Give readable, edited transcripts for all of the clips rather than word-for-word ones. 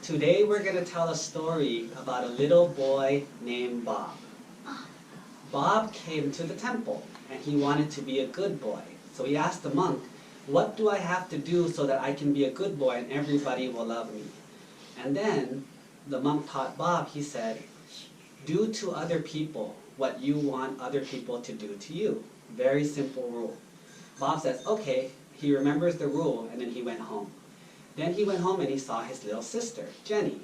Today we're going to tell a story about a little boy named Bob. Bob came to the temple and he wanted to be a good boy. So he asked the monk, what do I have to do so that I can be a good boy and everybody will love me? And then the monk taught Bob, he said, do to other people what you want other people to do to you. Very simple rule. Bob says, okay, he remembers the rule, and then he went home. Then he went home and he saw his little sister, Jenny.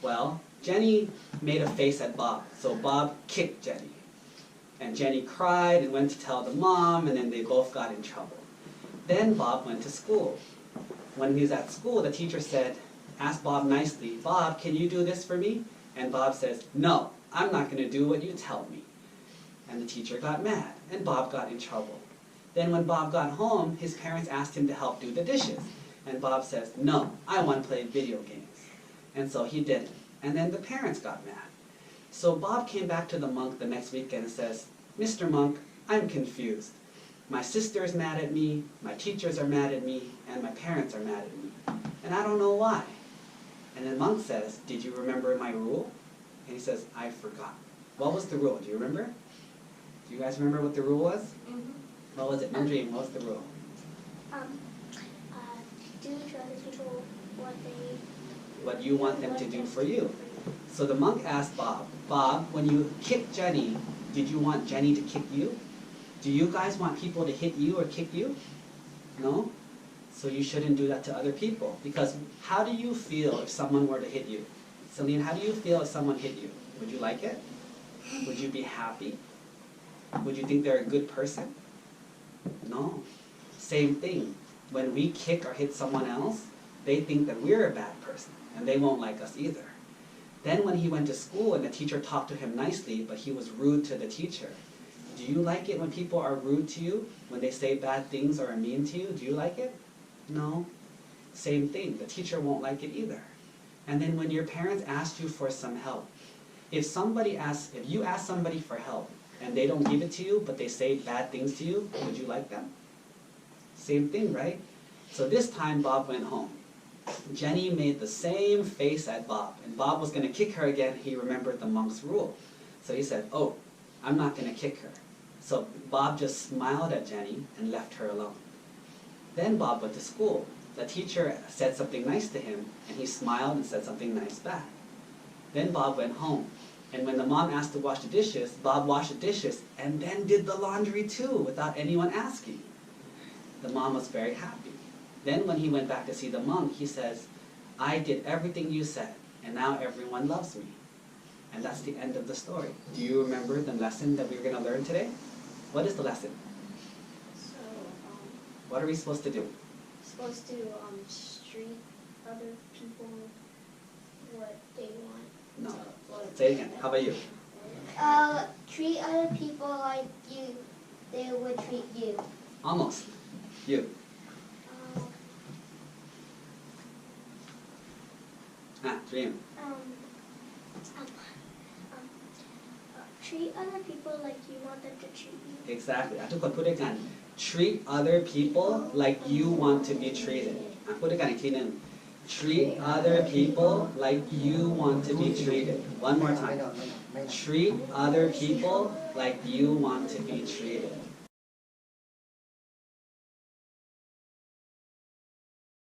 Well, Jenny made a face at Bob, so Bob kicked Jenny. And Jenny cried and went to tell the mom, and then they both got in trouble. Then Bob went to school. When he was at school, the teacher said, asked Bob nicely, Bob, can you do this for me? And Bob says, no, I'm not going to do what you tell me. And the teacher got mad, and Bob got in trouble. Then when Bob got home, his parents asked him to help do the dishes. And Bob says, no, I want to play video games. And so he didn't. And then the parents got mad. So Bob came back to the monk the next weekend and says, Mr. Monk, I'm confused. My sister is mad at me, my teachers are mad at me, and my parents are mad at me. And I don't know why. And the monk says, did you remember my rule? And he says, I forgot. What was the rule? Do you remember? Do you guys remember what the rule was? Mm-hmm. What was it? Dream, what was the rule? Do to other people what you want them to do for you. So the monk asked Bob, Bob, when you kicked Jenny, did you want Jenny to kick you? Do you guys want people to hit you or kick you? No? So you shouldn't do that to other people. Because how do you feel if someone were to hit you? Celine, how do you feel if someone hit you? Would you like it? Would you be happy? Would you think they're a good person? No. Same thing. When we kick or hit someone else, they think that we're a bad person, and they won't like us either. Then when he went to school and the teacher talked to him nicely, but he was rude to the teacher, do you like it when people are rude to you? When they say bad things or are mean to you? Do you like it? No. Same thing. The teacher won't like it either. And then when your parents ask you for some help, if you ask somebody for help and they don't give it to you, but they say bad things to you, would you like them? Same thing, right? So this time Bob went home. Jenny made the same face at Bob, and Bob was going to kick her again. He remembered the monk's rule. So he said, oh, I'm not going to kick her. So Bob just smiled at Jenny and left her alone. Then Bob went to school. The teacher said something nice to him, and he smiled and said something nice back. Then Bob went home. And when the mom asked to wash the dishes, Bob washed the dishes and then did the laundry too without anyone asking. The mom was very happy. Then when he went back to see the monk, he says, I did everything you said, and now everyone loves me. And that's the end of the story. Do you remember the lesson that we're going to learn today? What is the lesson? So, what are we supposed to do? supposed to treat other people what they want. No. Say it again. How about you? Treat other people like they would treat you. Almost. You. Dream. Treat other people like you want them to treat you. Exactly. ทุกคนพูดด้วยกัน Treat other people like you want to be treated. พูดด้วยกันอีกทีหนึ่ง Treat other people like you want to be treated. One more time. Treat other people like you want to be treated.